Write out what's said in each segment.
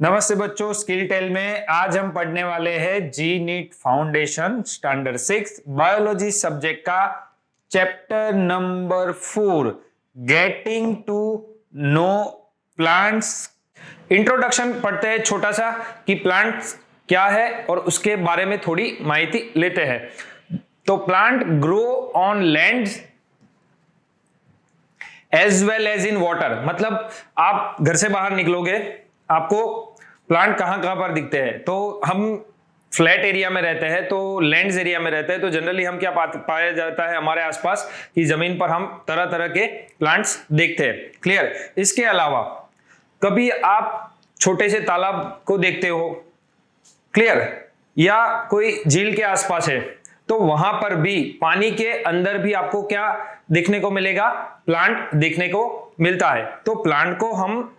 नमस्ते बच्चों, skill tell में आज हम पढ़ने वाले हैं जी NEET foundation standard 6 biology subject का chapter number 4 getting to know plants. Introduction पढ़ते हैं छोटा सा कि प्लांट्स क्या है और उसके बारे में थोड़ी माहिती लेते हैं। तो plant grow on land as well as in water, मतलब आप घर से बाहर निकलोगे आपको प्लांट कहां कहां पर दिखते हैं। तो हम फ्लैट एरिया में रहते हैं, तो लैंड्स एरिया में रहते हैं, तो जनरली हम क्या पाया जाता है हमारे आसपास कि जमीन पर हम तरह तरह के प्लांट्स देखते हैं। क्लियर। इसके अलावा कभी आप छोटे से तालाब को देखते हो, क्लियर, या कोई झील के आसपास है तो वहां पर भी पानी के अंदर भी आपको क्या देखने को मिलेगा, प्लांट देखने को मिलता है। तो प्लांट को हम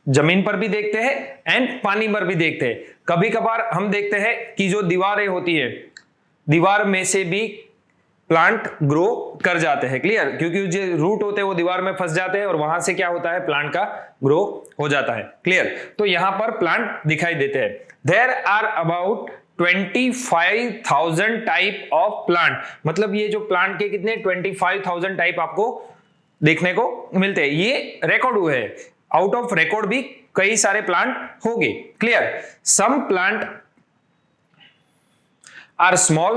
जमीन पर भी देखते हैं एंड पानी पर भी देखते हैं। कभी कभार हम देखते हैं कि जो दीवारें होती है, दीवार में से भी प्लांट ग्रो कर जाते हैं। क्लियर, क्योंकि जो रूट होते हैं वो दीवार में फंस जाते हैं और वहां से क्या होता है, प्लांट का ग्रो हो जाता है। क्लियर। तो यहां पर प्लांट दिखाई देते हैं। There are about 25,000 type of plant, मतलब ये जो प्लांट के कितने 25,000 टाइप आपको देखने को मिलते हैं। ये रिकॉर्ड हुए हैं, आउट ऑफ रिकॉर्ड भी कई सारे प्लांट होंगे। Clear. Some plant are small,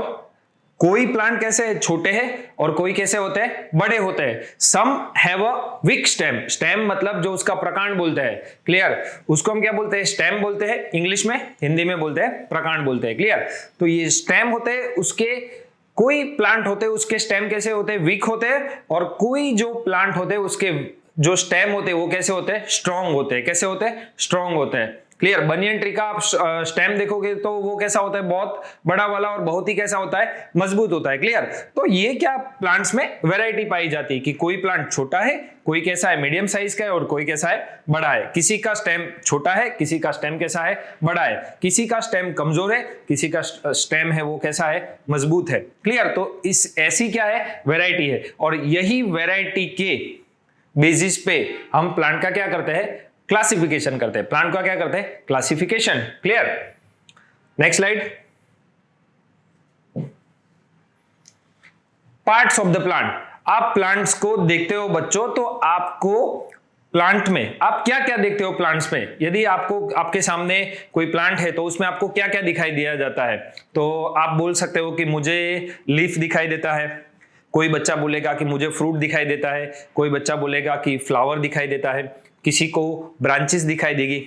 कोई प्लांट कैसे है, छोटे हैं, और कोई कैसे होते हैं, बड़े होते हैं। Some have a weak stem, stem मतलब जो उसका प्रकांड बोलते हैं। क्लियर। उसको हम क्या बोलते हैं, स्टेम बोलते हैं इंग्लिश में, हिंदी में बोलते हैं प्रकांड बोलते हैं। क्लियर। तो ये स्टेम होते हैं, उसके कोई प्लांट होते हैं उसके स्टेम कैसे होते हैं, वीक होते हैं, और कोई जो प्लांट होते हैं उसके जो स्टेम होते हैं वो कैसे होते हैं, स्ट्रॉन्ग होते हैं। कैसे होते हैं, स्ट्रॉन्ग होते हैं। क्लियर। बनियन ट्री का आप स्टेम देखोगे तो वो कैसा होता है, बहुत बड़ा वाला, और बहुत ही कैसा होता है, मजबूत होता है। क्लियर। तो ये क्या प्लांट्स में वैरायटी पाई जाती है कि कोई प्लांट छोटा है, कोई कैसा है मीडियम साइज का है, और कोई कैसा है, बड़ा है। किसी का स्टेम छोटा है, किसी का स्टेम कैसा है, बड़ा है। किसी का स्टेम कमजोर है, किसी का स्टेम है वो कैसा है, मजबूत है। क्लियर। तो इस ऐसी क्या है, वैरायटी है, और यही वैरायटी के बेसिस पे हम प्लांट का क्या करते हैं, क्लासिफिकेशन करते हैं। प्लांट का क्या करते हैं, classification. Clear. Next slide. Parts of the plant. आप प्लांट्स को देखते हो बच्चों, तो आपको प्लांट में आप क्या क्या देखते हो, प्लांट्स में यदि आपको आपके सामने कोई प्लांट है तो उसमें आपको क्या क्या दिखाई दिया जाता है। तो आप बोल सकते हो कि मुझे लीफ दिखाई देता है, कोई बच्चा बोलेगा कि मुझे फ्रूट दिखाई देता है, कोई बच्चा बोलेगा कि फ्लावर दिखाई देता है, किसी को ब्रांचेस दिखाई देगी,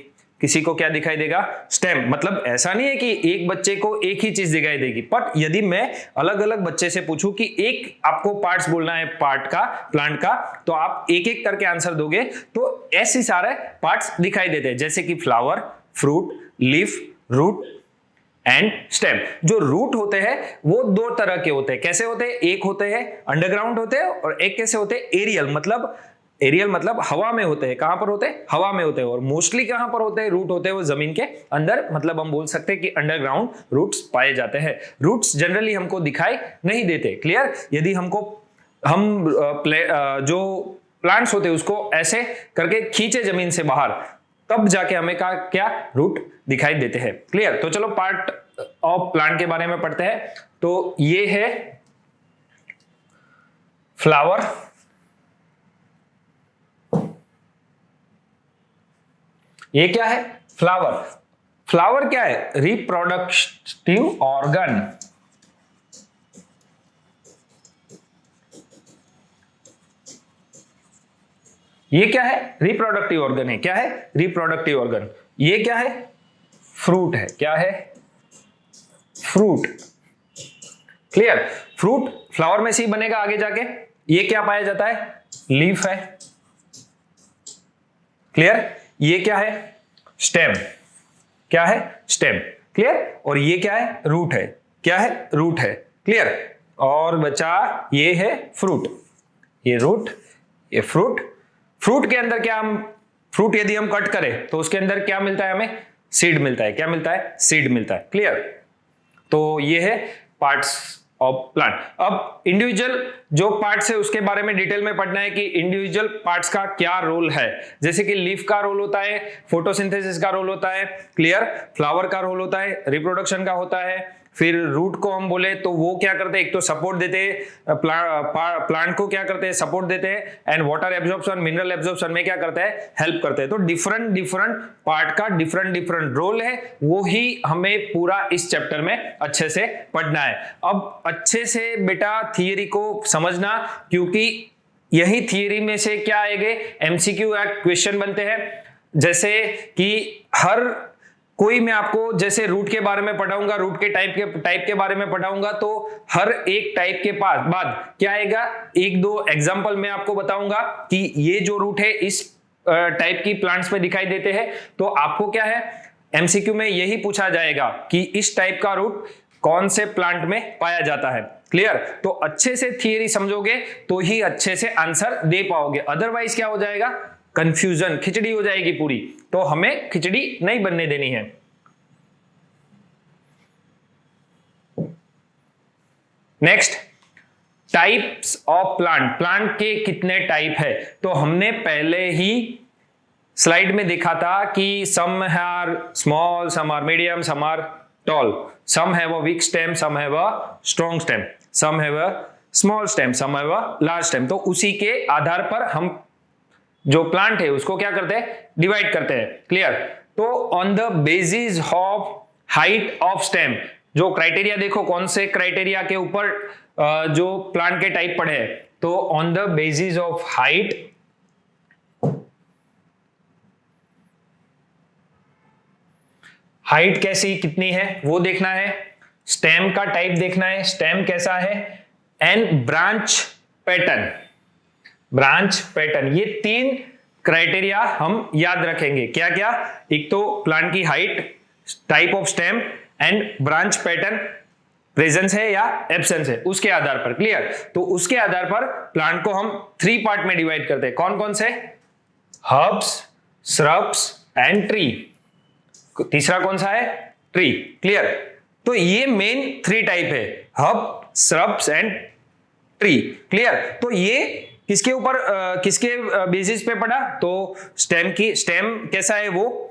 किसी को क्या दिखाई देगा, स्टेम। मतलब ऐसा नहीं है कि एक बच्चे को एक ही चीज दिखाई देगी, बट यदि मैं अलग अलग बच्चे से पूछूं कि एक आपको पार्ट्स बोलना है पार्ट का, प्लांट का, तो आप एक एक करके आंसर दोगे तो ऐसे सारे पार्ट्स दिखाई देते हैं, जैसे कि flower, fruit, leaf, root and stem. जो रूट होते हैं वो दो तरह के होते हैं। कैसे होते हैं, एक होते हैं अंडरग्राउंड होते हैं, और एक कैसे होते हैं, एरियल मतलब हवा में होते हैं। कहां पर होते हैं, हवा में होते हैं। और मोस्टली कहां पर होते हैं, रूट होते हैं वो जमीन के अंदर, मतलब हम बोल सकते हैं कि अंडरग्राउंड रूट्स पाए जाते हैं। रूट्स जनरली हमको दिखाई नहीं देते। क्लियर। यदि हम जो प्लांट्स होते हैं उसको ऐसे करके खींचे जमीन से बाहर, तब जाके हमें क्या रूट दिखाई देते हैं। क्लियर। तो चलो पार्ट ऑफ प्लांट के बारे में पढ़ते हैं। तो ये है फ्लावर, ये क्या है, फ्लावर। फ्लावर क्या है, रिप्रोडक्टिव ऑर्गन। ये क्या है, रिप्रोडक्टिव ऑर्गन है। क्या है, रिप्रोडक्टिव ऑर्गन। ये क्या है, फ्रूट है। क्या है, फ्रूट। क्लियर। फ्रूट फ्लावर में से ही बनेगा आगे जाके। ये क्या पाया जाता है, लीफ है। क्लियर। ये क्या है, स्टेम। क्या है, स्टेम। क्लियर। और ये क्या है, रूट है। क्या है, रूट है। क्लियर। और बचा ये है फ्रूट, ये रूट, ये फ्रूट। फ्रूट के अंदर क्या, हम फ्रूट यदि हम कट करें तो उसके अंदर क्या मिलता है, हमें सीड मिलता है। क्या मिलता है, सीड मिलता है। क्लियर। तो ये है पार्ट्स ऑफ प्लांट। अब इंडिविजुअल जो पार्ट्स है उसके बारे में डिटेल में पढ़ना है कि इंडिविजुअल पार्ट्स का क्या रोल है। जैसे कि लीफ का रोल होता है, फोटोसिंथेसिस का रोल होता है, क्लियर, फ्लावर का रोल होता है, रिप्रोडक्शन का होता है, फिर रूट को हम बोले तो वो क्या करते हैं, एक तो सपोर्ट देते हैं, प्लांट को क्या करते हैं, सपोर्ट देते हैं, and water absorption, mineral absorption में क्या करते हैं, हेल्प करते हैं। तो डिफरेंट डिफरेंट पार्ट का डिफरेंट डिफरेंट रोल है, वो ही हमें पूरा इस चैप्टर में अच्छे से पढ़ना है। अब अच्छे से बेटा थियरी को समझना, क्योंकि यही थियरी में से क्या आएंगे, एमसीक्यू क्वेश्चन बनते हैं। जैसे कि हर कोई मैं आपको जैसे रूट के बारे में पढ़ाऊंगा, रूट के टाइप के बारे में पढ़ाऊंगा, तो हर एक टाइप के बाद क्या आएगा, एक दो एग्जांपल मैं आपको बताऊंगा कि ये जो रूट है इस टाइप की प्लांट्स में दिखाई देते हैं। तो आपको क्या है, एमसीक्यू में यही पूछा जाएगा कि इस टाइप का रूट कौन से प्लांट में पाया जाता है। क्लियर? तो अच्छे से थियरी समझोगे तो ही अच्छे से आंसर दे पाओगे, अदरवाइज क्या हो जाएगा, कंफ्यूजन, खिचड़ी हो जाएगी पूरी। तो हमें खिचड़ी नहीं बनने देनी है। Next, types of plant. Plant के कितने टाइप है, तो हमने पहले ही स्लाइड में देखा था कि some are small, some are medium, some are tall, some have a weak stem, some have a strong stem, some have a small stem, some have a large stem. तो उसी के आधार पर हम जो प्लांट है उसको क्या करते हैं, डिवाइड करते हैं। क्लियर? तो on the basis of height of stem, जो क्राइटेरिया देखो, कौन से क्राइटेरिया के ऊपर जो प्लांट के टाइप पढ़े, तो on the basis of height, height कैसी कितनी है वो देखना है, स्टेम का टाइप देखना है, स्टेम कैसा है, and branch pattern. Branch pattern, ये तीन क्राइटेरिया हम याद रखेंगे। क्या क्या, एक तो प्लांट की height, type of stem and branch pattern, presence है या एब्सेंस है, उसके आधार पर। क्लियर? तो उसके आधार पर प्लांट को हम 3 पार्ट में डिवाइड करते हैं। कौन कौन से, हर्ब्स, श्रब्स एंड ट्री। तीसरा कौन सा है, ट्री। क्लियर? तो ये मेन 3 टाइप है, herb, shrubs and tree. Clear? तो ये किसके ऊपर किसके बेसिस पे पढ़ा, तो स्टेम की, स्टेम कैसा है वो,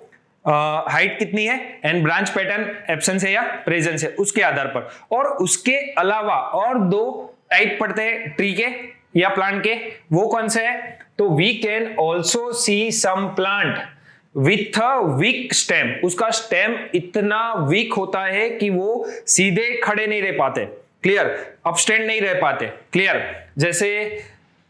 हाइट कितनी है, एंड ब्रांच पैटर्न एब्सेंस है या प्रेजेंस है, उसके आधार पर। और उसके अलावा और 2 टाइप पढ़ते हैं ट्री के या प्लांट के, वो कौन से है, तो we can also see some plant with a weak stem. उसका स्टेम इतना वीक होता है कि वो सीधे खड़े नहीं रह पाते। क्लियर? अपस्टैंड नहीं रह पाते। क्लियर? जैसे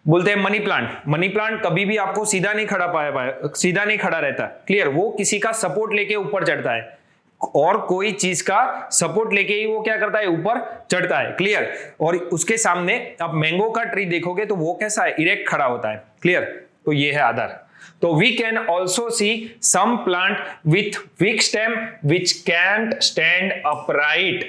बोलते हैं मनी प्लांट, मनी प्लांट कभी भी आपको सीधा नहीं खड़ा पाया, सीधा नहीं खड़ा रहता। क्लियर? वो किसी का सपोर्ट लेके ऊपर चढ़ता है, और कोई चीज का सपोर्ट लेके ही वो क्या करता है, ऊपर चढ़ता है। क्लियर? और उसके सामने आप मैंगो का ट्री देखोगे तो वो कैसा है, इरेक्ट खड़ा होता है। क्लियर? तो ये है आधार। तो we can also see some plant with weak stem which can't stand upright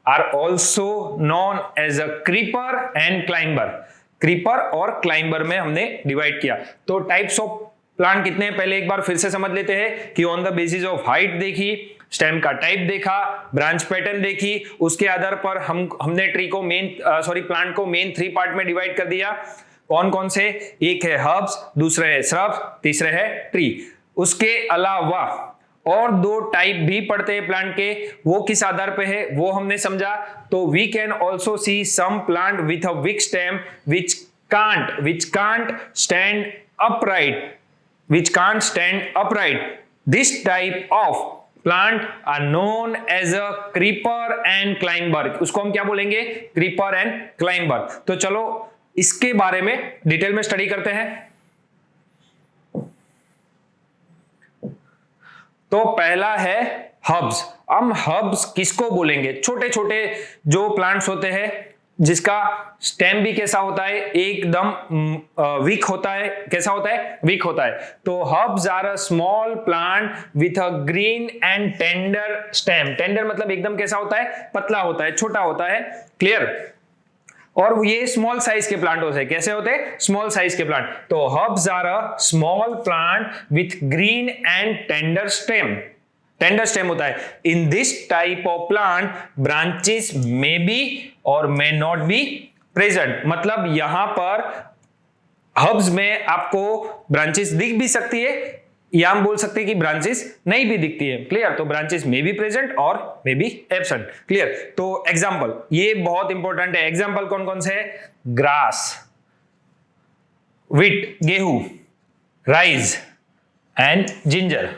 are also known as a creeper and climber. Creeper और क्लाइंबर में हमने डिवाइड किया। तो टाइप्स ऑफ प्लांट कितने हैं, पहले एक बार फिर से समझ लेते हैं कि on the basis of height देखी, स्टेम का टाइप देखा, ब्रांच पैटर्न देखी, उसके आधार पर हमने ट्री को प्लांट को मेन 3 पार्ट में डिवाइड कर दिया। कौन कौन से, एक है हर्ब्स, दूसरे है श्रब्स, तीसरे है ट्री। उसके अलावा और 2 टाइप भी पढ़ते हैं प्लांट के, वो किस आधार पे है वो हमने समझा। तो we can also see some plant with a weak stem which can't stand upright. This type of plant are known as a creeper and climber. उसको हम क्या बोलेंगे, creeper and climber। तो चलो इसके बारे में डिटेल में स्टडी करते हैं। तो पहला है हर्ब्स। हम हर्ब्स किसको बोलेंगे, छोटे छोटे जो प्लांट्स होते हैं जिसका स्टेम भी कैसा होता है, एकदम वीक होता है। कैसा होता है, वीक होता है। तो herbs are a small plant with a green and tender stem. Tender मतलब एकदम कैसा होता है, पतला होता है, छोटा होता है। क्लियर? और ये स्मॉल साइज के प्लांट होते हैं। कैसे होते हैं, स्मॉल साइज के प्लांट। तो herbs are a small plant with green and tender stem. Tender stem होता है। In this type of plant branches may be और मे नॉट बी प्रेजेंट, मतलब यहां पर हब्स में आपको ब्रांचेस दिख भी सकती है या हम बोल सकते हैं कि ब्रांचेस नहीं भी दिखती है। क्लियर? तो ब्रांचेस मे बी प्रेजेंट और मे बी एब्सेंट। क्लियर? तो एग्जांपल ये बहुत इंपॉर्टेंट है। एग्जांपल कौन कौन से है? ग्रास, व्हीट गेहूं, राइस एंड जिंजर।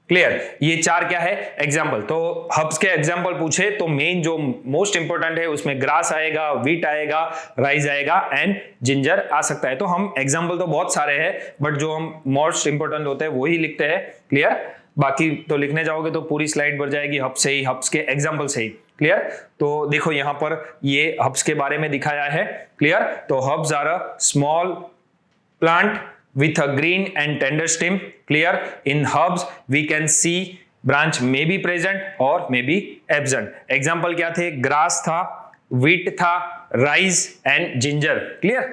क्लियर? ये चार क्या है? एग्जाम्पल। तो हब्स के एग्जाम्पल पूछे तो मेन जो मोस्ट इंपोर्टेंट है उसमें ग्रास आएगा, व्हीट आएगा, राइस आएगा एंड जिंजर आ सकता है। तो हम एग्जाम्पल तो बहुत सारे हैं बट जो हम मोस्ट इंपोर्टेंट होते हैं वही लिखते हैं। क्लियर? बाकी तो लिखने जाओगे तो पूरी स्लाइड भर जाएगी हब्स से ही, हब्स के एग्जाम्पल से ही। क्लियर? तो देखो यहां पर ये हब्स के बारे में दिखाया है। क्लियर? तो herbs are a small plant with a green and tender stem. Clear? In herbs we can see branch may be present or may be absent. Example क्या थे? grass था, wheat था, rice and ginger. Clear?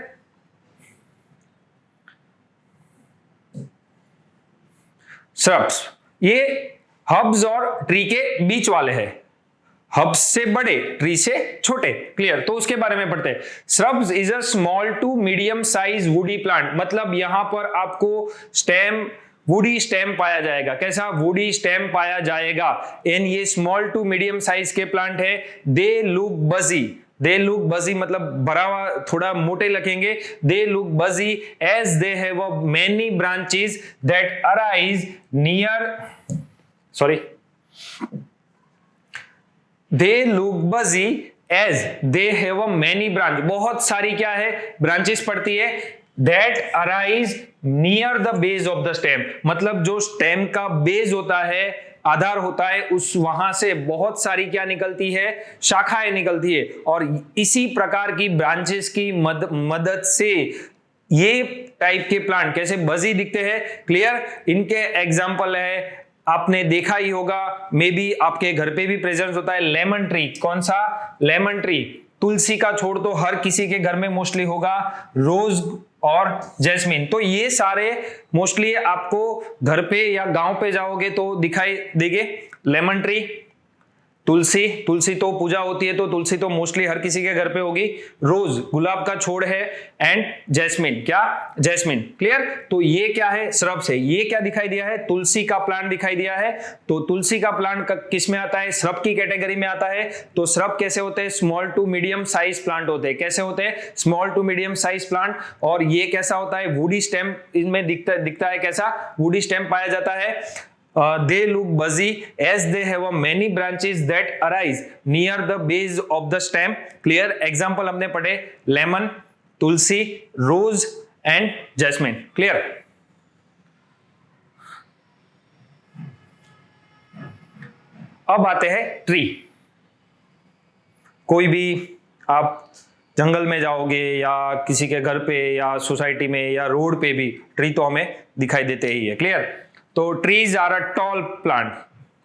shrubs ये hubs और tree के बीच वाले हैं। Hubs से बड़े, ट्री से छोटे। क्लियर? तो उसके बारे में पढ़ते हैं। Shrubs is a small to medium size woody plant, मतलब यहां पर आपको स्टेम, वुडी स्टेम पाया जाएगा। कैसा? वुडी स्टेम पाया जाएगा। एंड ये स्मॉल टू मीडियम साइज के प्लांट है। दे लुक बजी, दे लुक बजी मतलब भरा हुआ, थोड़ा मोटे लगेंगे। They look bushy as they have a many branches that arise near, sorry, they look busy as they have a many branch, बहुत सारी क्या है? ब्रांचेस पड़ती है। that arise near the base of the stem, मतलब जो stem का base होता है, आधार होता है, उस वहां से बहुत सारी क्या निकलती है? शाखाएं निकलती है। और इसी प्रकार की ब्रांचेस की मदद से ये टाइप के प्लांट कैसे बजी दिखते हैं। क्लियर? इनके एग्जाम्पल है, आपने देखा ही होगा, मे बी आपके घर पे भी प्रेजेंट होता है, लेमन ट्री। कौन सा? Lemon tree. तुलसी का छोड़ तो हर किसी के घर में मोस्टली होगा, रोज और जैस्मिन। तो ये सारे मोस्टली आपको घर पे या गांव पे जाओगे तो दिखाई देंगे। लेमन ट्री, तुलसी, तुलसी तो पूजा होती है तो तुलसी तो मोस्टली हर किसी के घर पे होगी। रोज गुलाब का छोड़ है एंड जैस्मिन, क्या? जैस्मिन। क्लियर? तो ये क्या है? श्रब से। ये क्या दिखाई दिया है? तुलसी का प्लांट दिखाई दिया है। तो तुलसी का प्लांट किस में आता है? श्रब की कैटेगरी में आता है। तो श्रब कैसे होते हैं? Small to medium size plant होते हैं। कैसे होते हैं? Small to medium size plant. और ये कैसा होता है? वुडी स्टेम इनमें दिखता है। कैसा? वुडी स्टेम पाया जाता है। They look busy as they have a many branches that arise near the base of the stem. Clear? Example हमने पढ़े लेमन, तुलसी, रोज एंड जैस्मिन। क्लियर? अब आते हैं ट्री। कोई भी आप जंगल में जाओगे या किसी के घर पे या सोसाइटी में या रोड पे भी ट्री तो हमें दिखाई देते ही है। क्लियर? तो trees are a tall plant.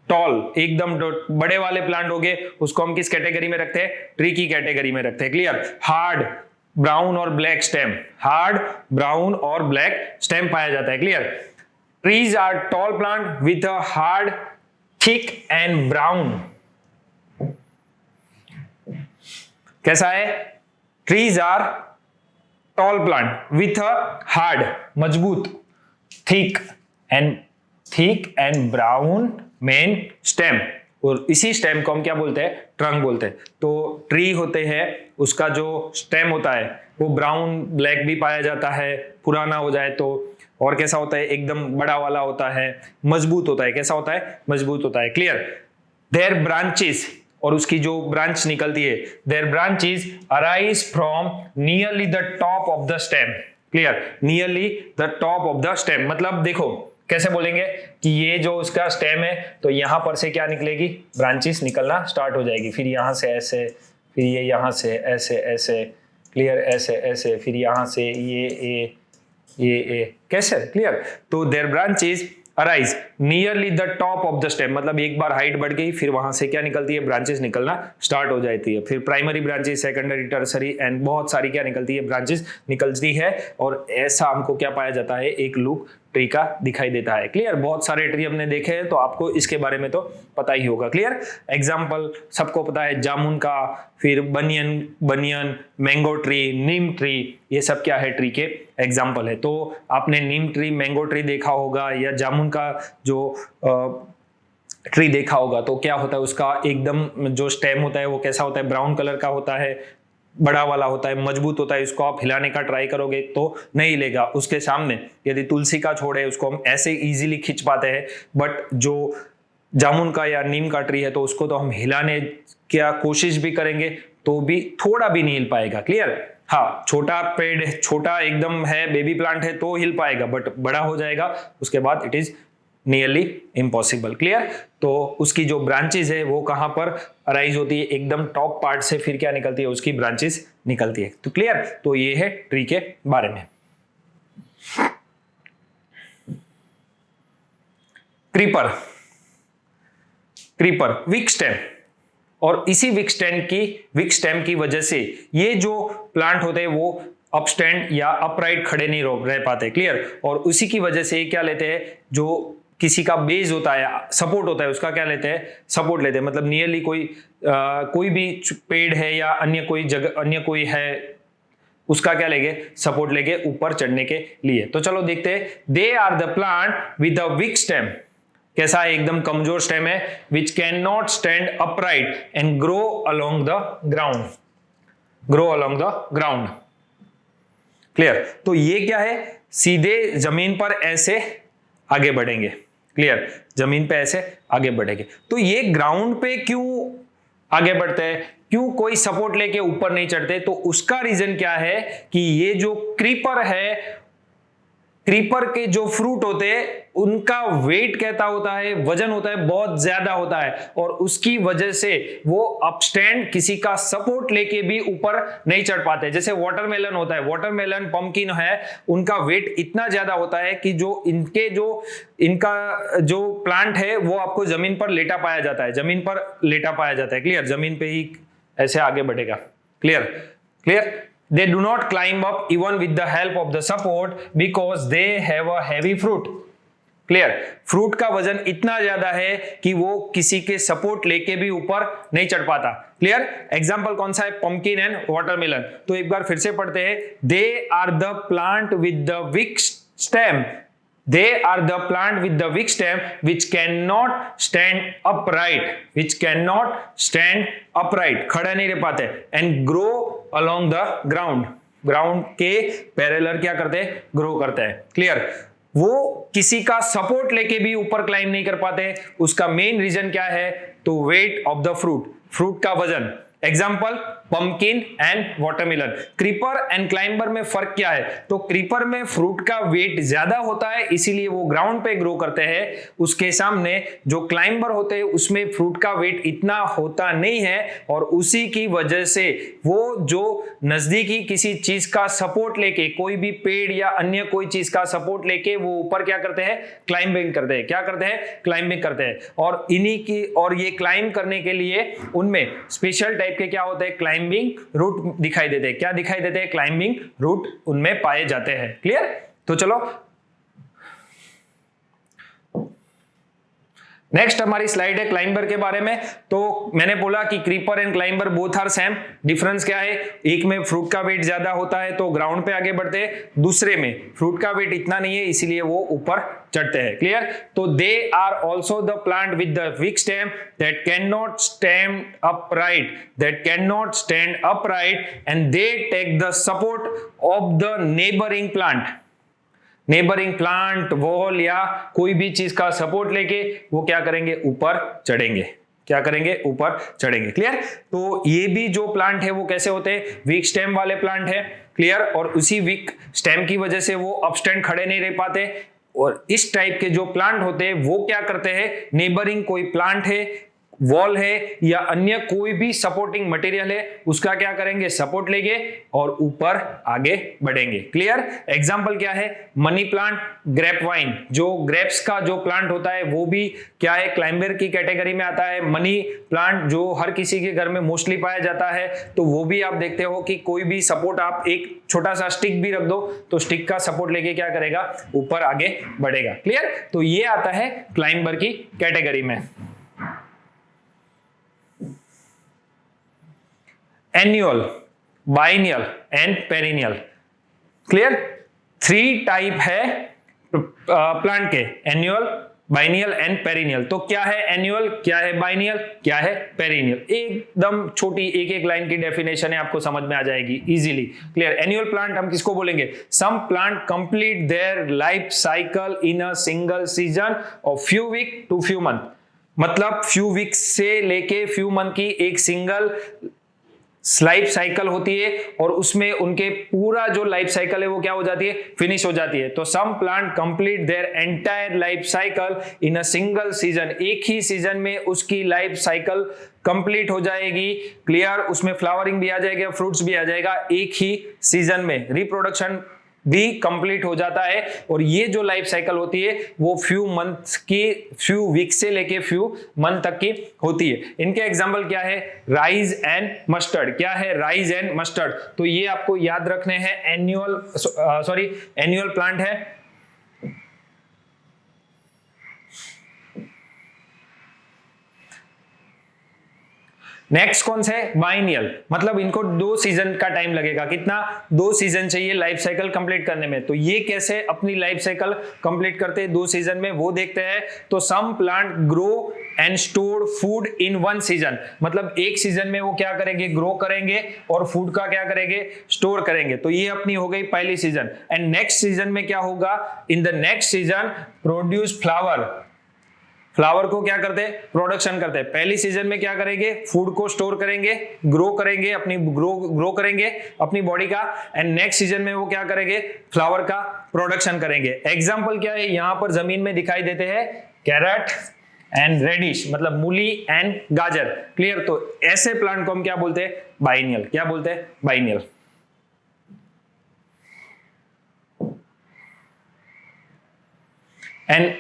Tall एकदम बड़े वाले प्लांट हो गए, उसको हम किस कैटेगरी में रखते हैं? ट्री की कैटेगरी में रखते हैं। क्लियर? हार्ड ब्राउन और ब्लैक स्टेम, हार्ड ब्राउन और ब्लैक स्टेम पाया जाता है। Clear? Trees are tall plant with a hard, thick and brown. कैसा है? Trees are tall plant with a hard, मजबूत, thick and brown main stem. और इसी स्टेम को हम क्या बोलते हैं? ट्रंक बोलते हैं। तो ट्री होते हैं, उसका जो स्टेम होता है वो ब्राउन ब्लैक भी पाया जाता है, पुराना हो जाए तो। और कैसा होता है? एकदम बड़ा वाला होता है, मजबूत होता है। कैसा होता है? मजबूत होता है। क्लियर? देयर ब्रांचेस, और उसकी जो ब्रांच निकलती है, their branches arise from nearly the top of the stem. Clear? Nearly the top of the stem, मतलब देखो कैसे बोलेंगे कि ये जो उसका स्टेम है तो यहां पर से क्या निकलेगी? ब्रांचेस निकलना स्टार्ट हो जाएगी। फिर यहां से ऐसे, फिर ये यहां से ऐसे ऐसे। क्लियर? ऐसे ऐसे, फिर यहां से ये ए, कैसे? क्लियर? तो their branches arise nearly the top of the stem, मतलब एक बार हाइट बढ़ गई फिर वहां से क्या निकलती है, ब्रांचेस निकलना स्टार्ट हो जाती है। फिर primary branches, secondary, tertiary and बहुत सारी क्या निकलती है, ब्रांचेस निकलती है। और ऐसा हमको क्या पाया जाता है, एक लूप ट्री का दिखाई देता है। क्लियर, बहुत सारे ट्री हमने देखे हैं तो आपको इसके बारे में तो पता ही होगा। क्लियर, एग्जाम्पल सबको पता है जामुन का, फिर बनियन, मैंगो ट्री, नीम ट्री, ये सब क्या है, ट्री के एग्जाम्पल है। तो आपने नीम ट्री, मैंगो ट्री देखा होगा या जामुन का जो ट्री देखा होगा, तो क्या होता है उसका एकदम जो स्टेम होता है वो कैसा होता है, ब्राउन कलर का होता है, बड़ा वाला होता है, मजबूत होता है। इसको आप हिलाने का ट्राई करोगे तो नहीं हिलेगा। उसके सामने यदि तुलसी का छोड़ है उसको हम ऐसे इजीली खींच पाते हैं, बट जो जामुन का या नीम का ट्री है तो उसको तो हम हिलाने क्या कोशिश भी करेंगे तो भी थोड़ा भी नहीं हिल पाएगा। क्लियर, हाँ, छोटा पेड़, छोटा एकदम है, बेबी प्लांट है तो हिल पाएगा, बट बड़ा हो जाएगा उसके बाद it is nearly impossible. Clear, तो उसकी जो ब्रांचेस है वो कहां पर अराइज होती है, एकदम टॉप पार्ट से फिर क्या निकलती है, उसकी ब्रांचेस निकलती है। तो क्लियर, तो ये है ट्री के बारे में। क्रीपर वीक स्टेम, और इसी वीक स्टेम की वजह से ये जो प्लांट होते हैं वो अपस्टैंड या अपराइट खड़े नहीं रह पाते। क्लियर, और उसी की वजह से क्या लेते हैं, जो किसी का बेस होता है, सपोर्ट होता है, उसका क्या लेते हैं, सपोर्ट लेते हैं। मतलब नियरली कोई भी पेड़ है या अन्य कोई जगह, अन्य कोई है, उसका क्या लेंगे, सपोर्ट लेंगे ऊपर चढ़ने के लिए। तो चलो देखते हैं, they are the plant with the weak stem, कैसा है, एकदम कमजोर स्टेम है, which can not stand upright and grow along the ground, clear. तो ये क्या है, सीधे जमीन पर ऐसे आगे बढ़ेंगे। क्लियर, जमीन पे ऐसे आगे बढ़ेंगे। तो ये ग्राउंड पे क्यों आगे बढ़ते हैं, क्यों कोई सपोर्ट लेके ऊपर नहीं चढ़ते, तो उसका रीजन क्या है कि ये जो क्रीपर है, क्रीपर के जो फ्रूट होते हैं उनका वेट कहता होता है, वजन होता है, बहुत ज्यादा होता है, और उसकी वजह से वो अपस्टैंड किसी का सपोर्ट लेके भी ऊपर नहीं चढ़ पाते। जैसे वाटरमेलन होता है, वाटरमेलन, पंपकिन है, उनका वेट इतना ज्यादा होता है कि इनका जो प्लांट है वो आपको जमीन पर लेटा पाया जाता है, क्लियर, जमीन पे ही ऐसे आगे बढ़ेगा। Clear, they do not climb up even with the help of the support because they have a heavy fruit। Clear, fruit का वजन इतना ज्यादा है कि वो किसी के सपोर्ट लेके भी ऊपर नहीं चढ़ पाता। क्लियर, एग्जांपल कौन सा है, पंपकिन एंड वाटरमेलन। तो एक बार फिर से पढ़ते हैं, they are the plant with the weak stem, they are the plant with the weak stem which cannot stand upright, खड़े नहीं रह पाते, and grow along the ground के पैरेलल क्या करते हैं, ग्रो करते हैं। क्लियर, वो किसी का सपोर्ट लेके भी ऊपर क्लाइम नहीं कर पाते। उसका मेन रीजन क्या है, तो वेट ऑफ द फ्रूट का वजन। Example pumpkin and watermelon. Creeper and climber में फर्क क्या है, तो क्रीपर में फ्रूट का वेट ज्यादा होता है इसीलिए वो ग्राउंड पे ग्रो करते हैं। उसके सामने जो क्लाइंबर होते हैं उसमें फ्रूट का वेट इतना होता नहीं है, और उसी की वजह से वो जो नजदीकी किसी चीज का सपोर्ट लेके, कोई भी पेड़ या अन्य कोई चीज का सपोर्ट लेके वो ऊपर क्या करते हैं, क्लाइंबिंग करते हैं। क्लाइंबिंग करते हैं, और ये क्लाइंब करने के लिए उनमें स्पेशल टाइप के क्या होते हैं, क्लाइंबिंग रूट दिखाई देते हैं। क्या दिखाई देते हैं, क्लाइंबिंग रूट उनमें पाए जाते हैं। क्लियर, तो चलो नेक्स्ट हमारी स्लाइड है क्लाइंबर के बारे में। तो मैंने बोला कि creeper and climber both are same. Difference क्या है, एक में फ्रूट का वेट ज्यादा होता है तो ग्राउंड पे आगे बढ़ते हैं, दूसरे में फ्रूट का वेट इतना नहीं है इसीलिए वो ऊपर चढ़ते हैं। क्लियर, तो they are also the plant with the weak stem that can not stand upright and they take the support of the neighbouring plant wall या कोई भी चीज का सपोर्ट लेके वो क्या करेंगे, ऊपर चढ़ेंगे। क्लियर, तो ये भी जो प्लांट है वो कैसे होते हैं, वीक स्टेम वाले प्लांट है। क्लियर, और उसी वीक स्टेम की वजह से वो अपस्टैंड खड़े नहीं रह पाते, और इस टाइप के जो प्लांट होते हैं वो क्या करते हैं, नेबरिंग कोई प्लांट है वॉल है या अन्य कोई भी सपोर्टिंग मटेरियल है उसका क्या करेंगे, सपोर्ट लेंगे और ऊपर आगे बढ़ेंगे। क्लियर? एग्जांपल क्या है, मनी प्लांट, ग्रेप वाइन, जो ग्रेप्स का जो प्लांट होता है वो भी क्या है, क्लाइंबर की कैटेगरी में आता है। मनी प्लांट जो हर किसी के घर में मोस्टली पाया जाता है, तो वो भी आप देखते हो कि कोई भी सपोर्ट, आप एक छोटा सा स्टिक भी रख दो तो स्टिक का सपोर्ट लेके क्या करेगा, ऊपर आगे बढ़ेगा। क्लियर? तो ये आता है क्लाइंबर की कैटेगरी में। Annual, biennial and perennial. Clear? 3 type है प्लांट के, एन्युअल, बाइनियल एंड पेरिनियल। तो क्या है एन्युअल, क्या है बाइनियल, क्या है पेरिनियल? एकदम छोटी एक लाइन की डेफिनेशन है, आपको समझ में आ जाएगी इजीली। क्लियर? एन्युअल प्लांट हम किसको बोलेंगे, some plant complete their life cycle in a single season of few week to few month. मतलब फ्यू वीक से लेके फ्यू मंथ की एक सिंगल लाइफ साइकिल होती है और उसमें उनके पूरा जो लाइफ साइकिल है वो क्या हो जाती है, फिनिश हो जाती है। तो some plant complete their entire life cycle in a single season, एक ही सीजन में उसकी लाइफ साइकिल कंप्लीट हो जाएगी। क्लियर? उसमें फ्लावरिंग भी आ जाएगा, फ्रूट्स भी आ जाएगा, एक ही सीजन में रिप्रोडक्शन भी कंप्लीट हो जाता है। और ये जो लाइफ साइकिल होती है वो फ्यू मंथ की, फ्यू वीक से लेके फ्यू मंथ तक की होती है। इनके एग्जांपल क्या है, राइस एंड मस्टर्ड। क्या है, राइस एंड मस्टर्ड। तो ये आपको याद रखने हैं, एन्युअल प्लांट है। नेक्स्ट कौन से, बाइनियल। मतलब इनको 2 सीजन का टाइम लगेगा, कितना, 2 सीजन चाहिए लाइफ साइकिल कंप्लीट करने में। तो ये कैसे अपनी लाइफ साइकिल कंप्लीट करते हैं 2 सीजन में, वो देखते हैं। तो some plant grow and store food in 1 season. मतलब एक सीजन में वो क्या करेंगे, ग्रो करेंगे और फूड का क्या करेंगे, स्टोर करेंगे। तो ये अपनी हो गई पहली सीजन। एंड नेक्स्ट सीजन में क्या होगा, in the next season produce flower. Flower को क्या करते हैं, प्रोडक्शन करते हैं। पहली सीजन में क्या करेंगे, फूड को स्टोर करेंगे, ग्रो करेंगे, अपनी ग्रो करेंगे अपनी बॉडी का। एंड नेक्स्ट सीजन में वो क्या करेंगे, फ्लावर का प्रोडक्शन करेंगे। एग्जांपल क्या है, यहां पर जमीन में दिखाई देते हैं कैरेट एंड रेडिश, मतलब मूली एंड गाजर। क्लियर? तो ऐसे प्लांट को हम क्या बोलते हैं, बाइनियल। क्या बोलते हैं, बाइनियल। एंड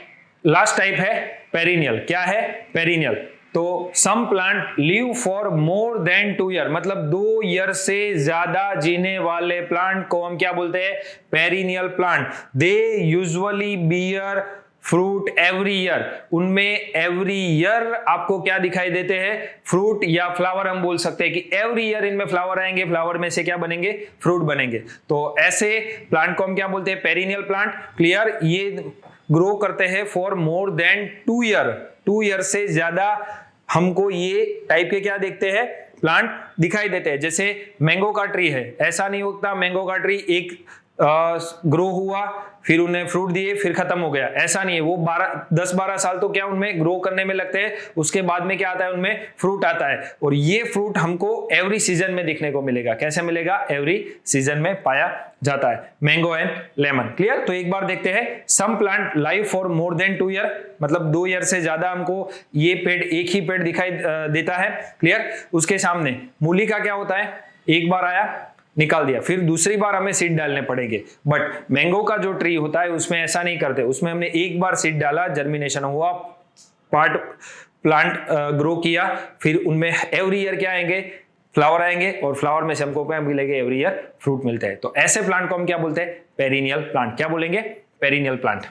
लास्ट टाइप है पेरिनियल। क्या है, पेरिनियल। तो some plant live for more than 2 year, मतलब 2 ईयर से ज्यादा जीने वाले प्लांट को हम क्या बोलते हैं, perennial plant. They usually bear fruit every year. उनमें एवरी ईयर आपको क्या दिखाई देते हैं, फ्रूट या फ्लावर। हम बोल सकते हैं कि एवरी ईयर इनमें फ्लावर आएंगे, फ्लावर में से क्या बनेंगे, फ्रूट बनेंगे। तो ऐसे प्लांट को हम क्या बोलते हैं, पेरिनियल प्लांट। क्लियर? ये ग्रो करते हैं for more than 2 year, 2 year से ज्यादा हमको ये टाइप के क्या देखते हैं, प्लांट दिखाई देते हैं। जैसे मैंगो का ट्री है, ऐसा नहीं होता मैंगो का ट्री एक ग्रो हुआ, फिर उन्हें फ्रूट दिए, फिर खत्म हो गया, ऐसा नहीं है। वो 10-12 साल तो क्या उनमें ग्रो करने में लगते हैं, उसके बाद में क्या आता है, उनमें फ्रूट आता है। और ये फ्रूट हमको एवरी सीजन में देखने को मिलेगा। कैसे मिलेगा, एवरी सीजन में पाया जाता है, मैंगो एंड लेमन। क्लियर? तो एक बार देखते हैं, some plant live for more than 2 year, मतलब 2 ईयर से ज्यादा हमको ये पेड़, एक ही पेड़ दिखाई देता है। क्लियर? उसके सामने मूली का क्या होता है, एक बार आया, निकाल दिया, फिर दूसरी बार हमें सीड डालने पड़ेंगे। बट मैंगो का जो ट्री होता है उसमें ऐसा नहीं करते, उसमें हमने एक बार सीड डाला, जर्मिनेशन हुआ, प्लांट ग्रो किया, फिर उनमें एवरी ईयर क्या आएंगे, फ्लावर आएंगे, और फ्लावर में से हमको क्या मिलेगा, एवरी ईयर फ्रूट मिलते हैं। तो ऐसे प्लांट को हम क्या बोलते हैं, पेरिनियल प्लांट। क्या बोलेंगे, पेरिनियल प्लांट।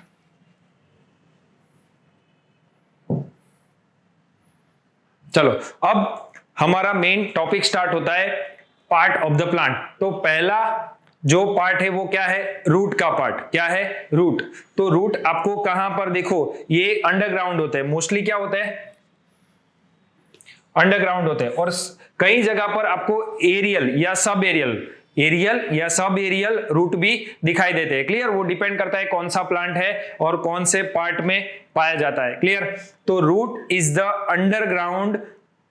चलो अब हमारा मेन टॉपिक स्टार्ट होता है, पार्ट ऑफ द प्लांट। तो पहला जो पार्ट है वो क्या है, रूट का पार्ट। क्या है, रूट। तो रूट आपको कहां पर, देखो ये अंडरग्राउंड होते हैं, मोस्टली क्या होते हैं, अंडरग्राउंड होते हैं। और कई जगह पर आपको एरियल या सब एरियल रूट भी दिखाई देते हैं। क्लियर? वो डिपेंड करता है कौन सा प्लांट है और कौन से पार्ट में पाया जाता है। क्लियर? तो रूट इज द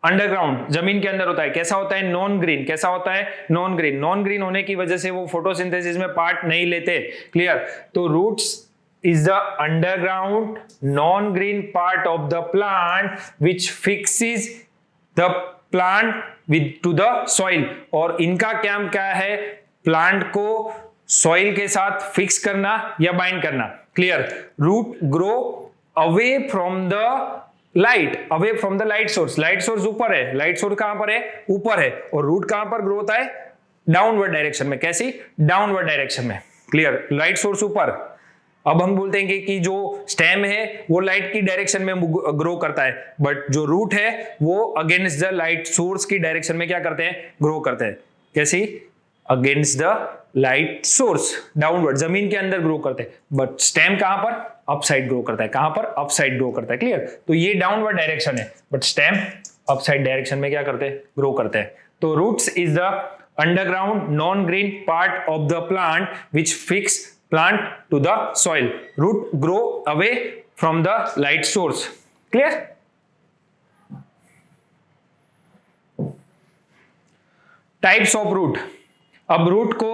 अंडरग्राउंड जमीन के अंदर होता है। कैसा होता है, नॉन ग्रीन। कैसा होता है, नॉन ग्रीन। नॉन ग्रीन होने की वजह से वो फोटोसिंथेसिस में पार्ट नहीं लेते। क्लियर? तो roots is the underground non-green part of the plant which fixes the plant with to the soil. और इनका काम क्या है, प्लांट को सॉइल के साथ फिक्स करना या बाइंड करना. Clear. Root grow away from the light, away from the light source. Light source ऊपर है, लाइट सोर्स कहां पर है, ऊपर है, और रूट कहां पर ग्रो होता है, डाउनवर्ड डायरेक्शन में. कैसी, डाउनवर्ड डायरेक्शन में. क्लियर. लाइट सोर्स ऊपर. अब हम बोलते हैं कि जो स्टेम है वो लाइट की डायरेक्शन में ग्रो करता है, बट जो रूट है वो अगेंस्ट द लाइट सोर्स की डायरेक्शन में क्या करते हैं, ग्रो करते हैं. कैसी, against the light source, downward, जमीन के अंदर ग्रो करते हैं. बट स्टेम कहां पर, अप साइड ग्रो करता है. कहां पर, अप साइड ग्रो करता है. क्लियर. तो ये डाउनवर्ड डायरेक्शन है, but stem up side direction में क्या करते हैं, ग्रो करते हैं. तो roots is the underground non green part of the plant which fix plant to the soil. Root grow away from the light source. Clear? Types of root. अब root को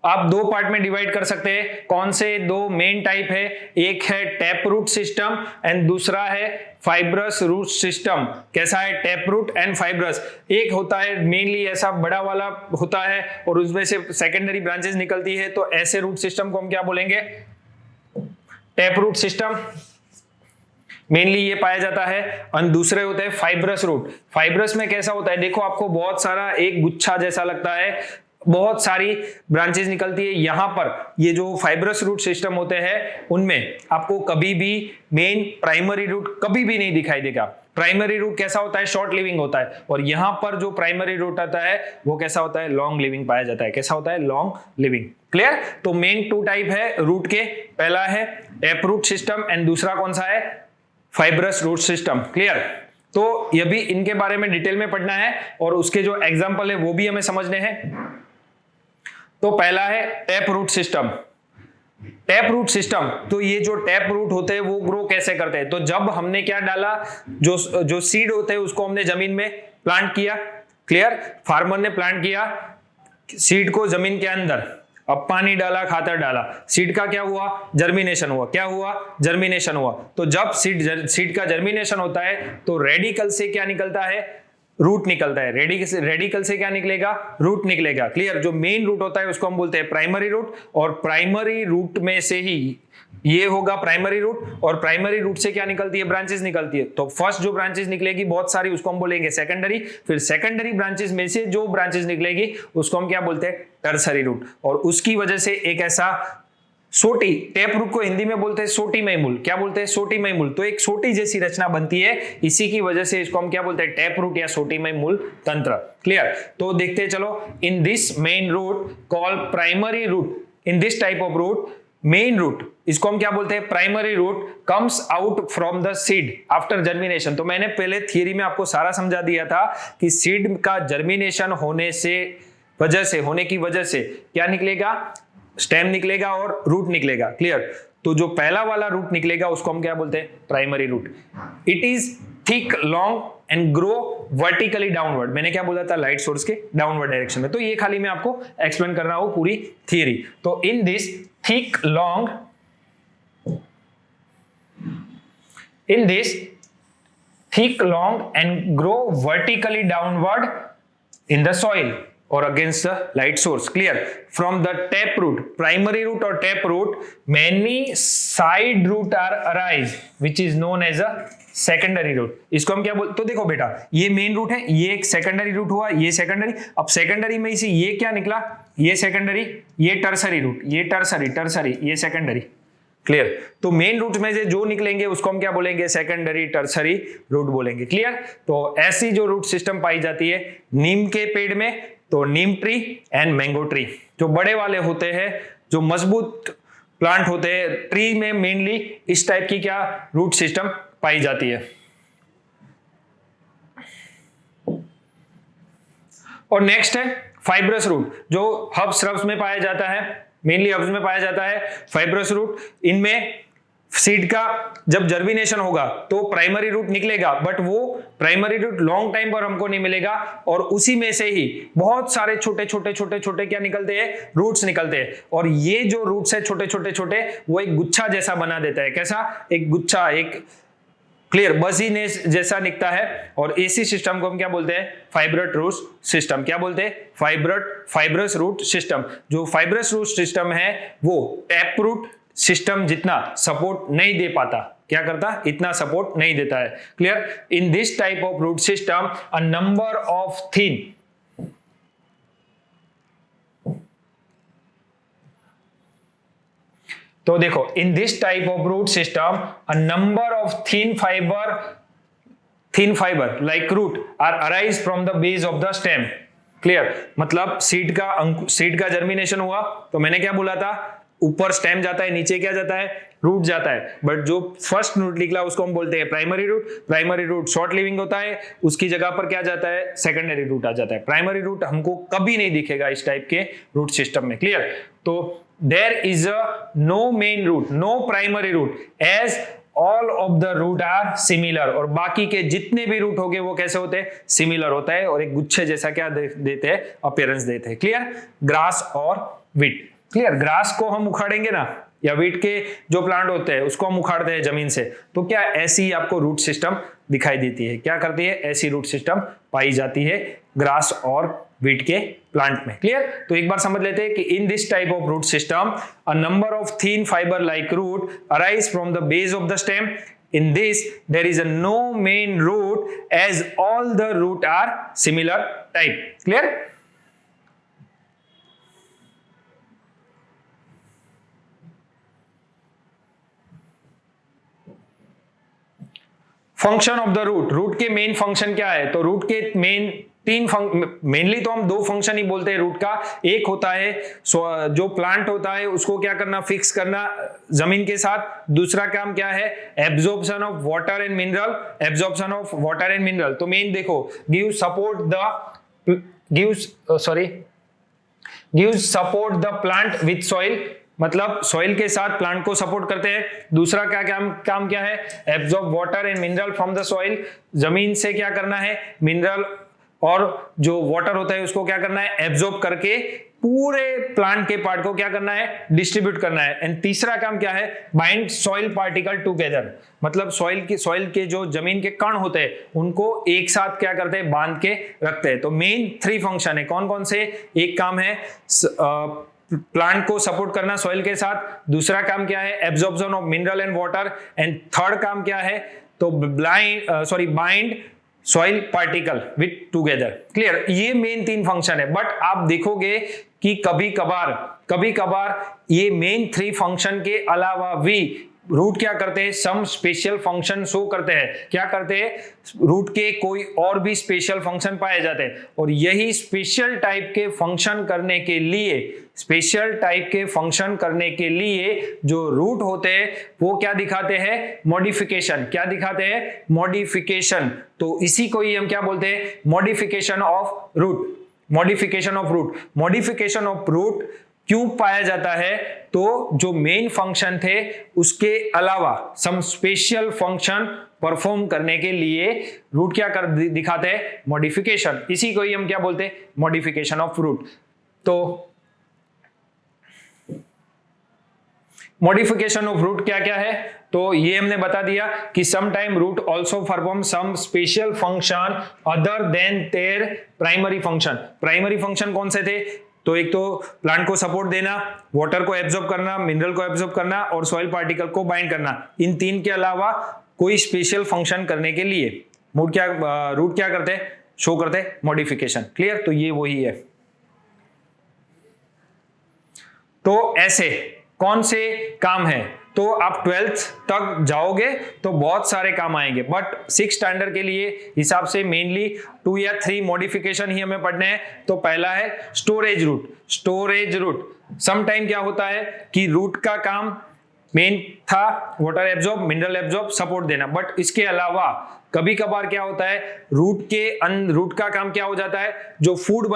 आप दो पार्ट में डिवाइड कर सकते हैं. कौन से दो मेन टाइप है, एक है टैप रूट सिस्टम एंड दूसरा है फाइब्रस रूट सिस्टम. कैसा है, टैप रूट एंड फाइब्रस. एक होता है मेनली ऐसा बड़ा वाला होता है और उसमें से सेकेंडरी ब्रांचेस निकलती है, तो ऐसे रूट सिस्टम को हम क्या बोलेंगे, टैप रूट सिस्टम. मेनली ये पाया जाता है. और दूसरे होते हैं फाइब्रस रूट. फाइब्रस में कैसा होता है, देखो आपको बहुत सारा एक गुच्छा जैसा लगता है, बहुत सारी ब्रांचेस निकलती है. यहां पर ये जो फाइब्रस रूट सिस्टम होते हैं उनमें आपको कभी भी मेन प्राइमरी रूट कभी भी नहीं दिखाई देगा. प्राइमरी रूट कैसा होता है, शॉर्ट लिविंग होता है, और यहां पर जो प्राइमरी रूट आता है वो कैसा होता है, लॉन्ग लिविंग पाया जाता है. कैसा होता है, लॉन्ग लिविंग. क्लियर. तो मेन टू टाइप है रूट के, पहला है टैप रूट सिस्टम एंड दूसरा कौन सा है, फाइब्रस रूट सिस्टम. क्लियर. तो ये भी इनके बारे में डिटेल में पढ़ना है और उसके जो एग्जाम्पल है वो भी हमें समझने हैं. तो पहला है tap root system. Tap root system, तो ये जो टैप रूट होते हैं वो ग्रो कैसे करते हैं, तो जब हमने क्या डाला, जो सीड होते हैं उसको हमने जमीन में प्लांट किया. क्लियर. फार्मर ने प्लांट किया सीड को जमीन के अंदर, अब पानी डाला, खातर डाला, सीड का क्या हुआ, जर्मिनेशन हुआ. क्या हुआ, जर्मिनेशन हुआ. तो जब सीड का जर्मिनेशन होता है तो रेडिकल से क्या निकलता है, रूट निकलता है. रेडिकल से क्या निकलेगा, रूट निकलेगा. क्लियर. जो मेन रूट होता है उसको हम बोलते हैं प्राइमरी रूट, और प्राइमरी रूट में से ही ये होगा प्राइमरी रूट, और प्राइमरी रूट से क्या निकलती है, ब्रांचेस निकलती है. तो फर्स्ट जो ब्रांचेस निकलेगी बहुत सारी उसको हम बोलेंगे सेकेंडरी. फिर सेकेंडरी ब्रांचेस में से जो ब्रांचेस निकलेगी उसको हम क्या बोलते हैं, टर्सरी रूट. और उसकी वजह से एक ऐसा सोटी, टैप रूट को हिंदी में बोलते हैं सोटीमय मूल. क्या बोलते हैं, सोटीमय मूल. तो एक सोटी जैसी रचना बनती है, इसी की वजह से इसको हम क्या बोलते हैं, टैप रूट या सोटीमय मूल तंत्र. क्लियर. तो देखते हैं चलो. In this main root call primary root, in this type of root main root, इसको हम क्या बोलते हैं, primary root comes out from the seed after germination. तो मैंने पहले थियरी में आपको सारा समझा दिया था कि सीड का जर्मिनेशन होने की वजह से क्या निकलेगा, स्टेम निकलेगा और रूट निकलेगा. क्लियर. तो जो पहला वाला रूट निकलेगा उसको हम क्या बोलते हैं, primary root. It is thick, long and grow vertically downward. मैंने क्या बोला था, लाइट सोर्स के डाउनवर्ड डायरेक्शन में. तो ये खाली मैं आपको एक्सप्लेन कर रहा हूं पूरी थियरी. तो in this thick long and grow vertically downward in the soil or against the light source. Clear. From the tap root, primary root or tap root, many side root are arise which is known as a secondary root. इसको हम क्या बोलते, तो देखो बेटा ये main root है, ये एक सेकेंडरी रूट हुआ, ये सेकेंडरी. अब सेकेंडरी में से ये क्या निकला, ये सेकेंडरी, ये टर्सरी रूट, ये टर्सरी, ये सेकेंडरी. क्लियर. तो मेन रूट में से जो निकलेंगे उसको हम क्या बोलेंगे, सेकेंडरी टर्सरी रूट बोलेंगे. क्लियर. तो ऐसी जो रूट सिस्टम पाई जाती है नीम के पेड़ में, तो नीम ट्री एंड मैंगो ट्री, जो बड़े वाले होते हैं, जो मजबूत प्लांट होते हैं, ट्री में मेनली इस टाइप की क्या रूट सिस्टम पाई जाती है. और नेक्स्ट है फाइब्रस रूट, जो हर्ब श्रब्स में पाया जाता है, मेनली हर्ब्स में पाया जाता है फाइब्रस रूट. इनमें सीड का जब जर्मिनेशन होगा तो प्राइमरी रूट निकलेगा, बट वो प्राइमरी रूट लॉन्ग टाइम पर हमको नहीं मिलेगा, और उसी में से ही बहुत सारे छोटे छोटे छोटे छोटे क्या निकलते हैं, रूट्स निकलते हैं। और ये जो रूट्स है छोटे छोटे छोटे, वो एक गुच्छा जैसा बना देता है। कैसा? एक गुच्छा, एक क्लियर बजीनेस जैसा निकलता है। और ऐसी सिस्टम को हम क्या बोलते हैं? Fibrous root system. क्या बोलते हैं? Fibrous root system. जो फाइब्रस रूट सिस्टम है वो टैप रूट सिस्टम जितना सपोर्ट नहीं दे पाता। क्या करता? इतना सपोर्ट नहीं देता है। Clear? In this type of root system a number of thin तो देखो, in this type of root system a number of thin fibre like root are arise from the base of the stem. Clear? मतलब seed का germination हुआ तो मैंने क्या बोला था? ऊपर स्टेम जाता है, नीचे क्या जाता है? रूट जाता है। बट जो फर्स्ट रूट निकला उसको हम बोलते हैं primary root. Primary root short living होता है, उसकी जगह पर क्या जाता है? सेकेंडरी रूट आ जाता है। प्राइमरी रूट हमको कभी नहीं दिखेगा इस टाइप के रूट सिस्टम में। क्लियर? तो there is a no main root, no primary root, as all of the root are similar। और बाकी के जितने भी रूट होंगे वो कैसे होते हैं? सिमिलर होता है, और एक गुच्छे जैसा क्या देते हैं? अपीयरेंस देते हैं। क्लियर? ग्रास और वीट। क्लियर? ग्रास को हम उखाड़ेंगे ना, या वीट के जो प्लांट होते हैं उसको हम उखाड़ते हैं जमीन से, तो क्या ऐसी आपको रूट सिस्टम दिखाई देती है? क्या करती है? ऐसी रूट सिस्टम पाई जाती है ग्रास और वीट के प्लांट में। क्लियर? तो एक बार समझ लेते हैं कि in this type of root system a number of thin fibre like root arise from the base of the stem. In this there is a no main root as all the root are similar type। Clear? Function of the root. Root के main function क्या है? तो root के mainly तो हम दो function ही बोलते हैं रूट का। एक होता है जो प्लांट होता है उसको क्या करना? फिक्स करना जमीन के साथ। दूसरा काम क्या है? Absorption of water and mineral. Absorption of water and mineral तो मेन देखो, give support the plant with soil, मतलब सॉइल के साथ प्लांट को सपोर्ट करते हैं। दूसरा क्या काम क्या है? Absorb water and mineral from the soil. जमीन से क्या करना है? मिनरल और जो वाटर होता है उसको क्या करना है? एब्जॉर्ब करके पूरे प्लांट के पार्ट को क्या करना है? डिस्ट्रीब्यूट करना है। एंड तीसरा काम क्या है? बाइंड सॉइल पार्टिकल टुगेदर, मतलब सॉइल के जो जमीन के कण होते हैं उनको एक साथ क्या करते हैं? बांध के रखते हैं। तो मेन 3 फंक्शन है। कौन कौन से? एक काम है प्लांट को सपोर्ट करना सॉइल के साथ। दूसरा काम क्या है? Absorption of mineral and water. And third काम क्या है? तो bind soil particle with together. Clear? ये मेन 3 फंक्शन है। बट आप देखोगे कि कभी कभार ये मेन 3 फंक्शन के अलावा भी रूट क्या करते हैं? सम स्पेशल फंक्शन शो करते हैं। क्या करते हैं? रूट के कोई और भी स्पेशल फंक्शन पाए जाते हैं। और यही स्पेशल टाइप के फंक्शन करने के लिए जो रूट होते हैं वो क्या दिखाते हैं? मॉडिफिकेशन। क्या दिखाते हैं? मॉडिफिकेशन। तो इसी को ही हम क्या बोलते हैं? Modification of root. Modification of root क्यों पाया जाता है? तो जो मेन फंक्शन थे उसके अलावा सम स्पेशल फंक्शन परफॉर्म करने के लिए रूट क्या कर दिखाते हैं? मॉडिफिकेशन। इसी को ही हम क्या बोलते हैं? Modification of root. तो मॉडिफिकेशन ऑफ रूट क्या क्या है? तो ये हमने बता दिया कि some time root also perform some special function other than their primary function. Primary function कौन से थे? तो एक तो प्लांट को सपोर्ट देना, वाटर को एब्जॉर्ब करना, मिनरल को एब्जॉर्ब करना और सॉइल पार्टिकल को बाइंड करना। इन 3 के अलावा कोई स्पेशल फंक्शन करने के लिए रूट क्या करते हैं? शो करते हैं मॉडिफिकेशन। क्लियर? तो ये वही है। तो ऐसे कौन से काम है? तो आप 12th तक जाओगे तो बहुत सारे काम आएंगे, बट 6 स्टैंडर्ड के लिए हिसाब से मेनली 2 या 3 मॉडिफिकेशन ही हमें पढ़ने हैं। तो पहला है स्टोरेज रूट। सम टाइम क्या होता है कि रूट का काम मेन था water absorb, mineral absorb, support देना। बट इसके अलावा कभी कभार क्या होता है? रूट का काम क्या हो जाता है? जो फूड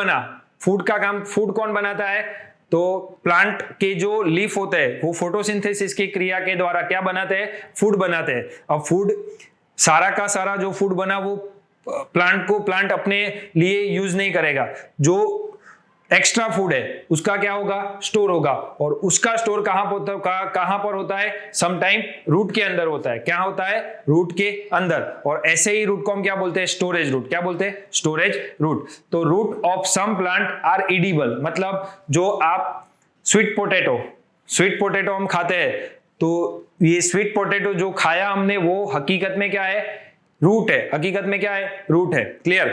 कौन बनाता है? तो प्लांट के जो लीफ होते हैं वो फोटोसिंथेसिस की क्रिया के द्वारा क्या बनाते हैं, फूड बनाते हैं। अब फूड सारा का सारा जो फूड बना वो प्लांट अपने लिए यूज नहीं करेगा, जो एक्स्ट्रा फूड है उसका क्या होगा, स्टोर होगा। और उसका स्टोर कहां पर होता है, सम टाइम रूट के अंदर होता है। क्या होता है, रूट के अंदर। और ऐसे ही रूट को हम क्या बोलते हैं, स्टोरेज रूट। क्या बोलते हैं, स्टोरेज रूट। तो root of some plant are edible, मतलब जो आप स्वीट पोटैटो हम खाते हैं, तो ये स्वीट पोटैटो जो खाया हमने वो हकीकत में क्या है, रूट है। हकीकत में क्या है, रूट है। क्लियर।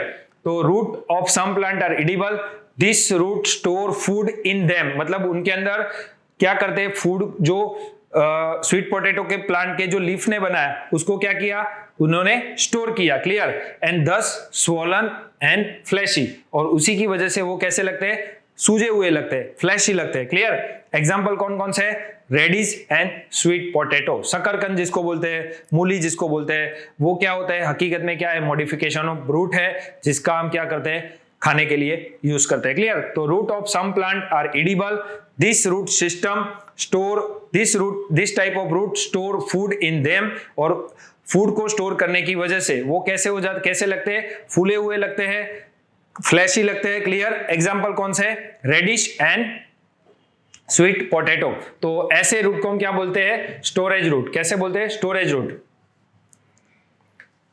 तो root of some plant are edible, this root store food in them, मतलब उनके अंदर क्या करते हैं, फूड जो स्वीट पोटैटो के प्लांट के जो लीफ ने बनाया उसको क्या किया, उन्होंने स्टोर किया। क्लियर। एंड दस स्वॉलन एंड फ्लैशी, और उसी की वजह से वो कैसे लगते हैं, सूजे हुए लगते हैं, फ्लैशी लगते हैं। क्लियर। एग्जाम्पल कौन कौन से है, रेडिश एंड स्वीट पोटैटो। शकरकंद जिसको बोलते हैं, मूली जिसको बोलते हैं, वो क्या होता है, हकीकत में क्या है, मॉडिफिकेशन ऑफ रूट है, जिसका हम क्या करते हैं, खाने के लिए यूज करते हैं। क्लियर। तो root of some plant are edible, this root system store this type of root store food in them, और फूड को स्टोर करने की वजह से वो कैसे हो जाते, कैसे लगते हैं, फूले हुए लगते हैं, फ्लैशी लगते हैं। क्लियर। एग्जाम्पल कौन से, रेडिश एंड स्वीट पोटैटो। तो ऐसे रूट को हम क्या बोलते हैं, स्टोरेज रूट। कैसे बोलते हैं, स्टोरेज रूट।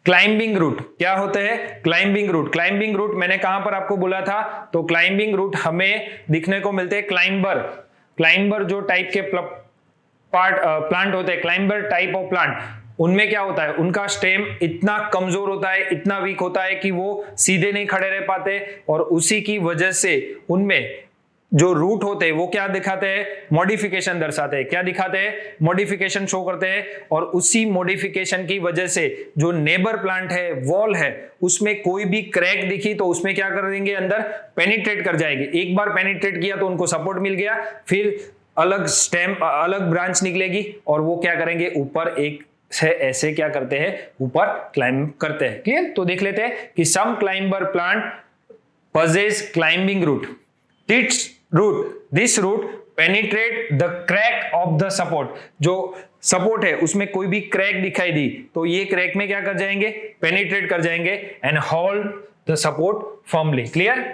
क्लाइंबिंग रूट क्या होते हैं, क्लाइंबिंग रूट मैंने कहां पर आपको बोला था, तो क्लाइंबिंग रूट हमें दिखने को मिलते हैं क्लाइंबर जो टाइप के प्लांट होते हैं, क्लाइंबर टाइप ऑफ प्लांट, उनमें क्या होता है, उनका स्टेम इतना कमजोर होता है, इतना वीक होता है कि वो सीधे नहीं खड़े रह पाते, और उसी की वजह से उनमें जो रूट होते हैं वो क्या दिखाते हैं, मॉडिफिकेशन दर्शाते हैं। क्या दिखाते हैं, मॉडिफिकेशन शो करते हैं। और उसी मॉडिफिकेशन की वजह से जो नेबर प्लांट है, वॉल है, उसमें कोई भी क्रैक दिखी तो उसमें क्या कर देंगे, अंदर पेनिट्रेट कर जाएगी। एक बार पेनिट्रेट किया तो उनको सपोर्ट मिल गया, फिर अलग स्टेम, अलग ब्रांच निकलेगी, और वो क्या करेंगे, ऊपर एक से ऐसे क्या करते हैं, ऊपर क्लाइंब करते हैं। क्लियर। तो देख लेते हैं कि some climber plant possess climbing root, this root penetrate the crack of the support. जो सपोर्ट है उसमें कोई भी क्रैक दिखाई दी तो ये क्रैक में क्या कर जाएंगे, पेनिट्रेट कर जाएंगे, and hold the support firmly. Clear.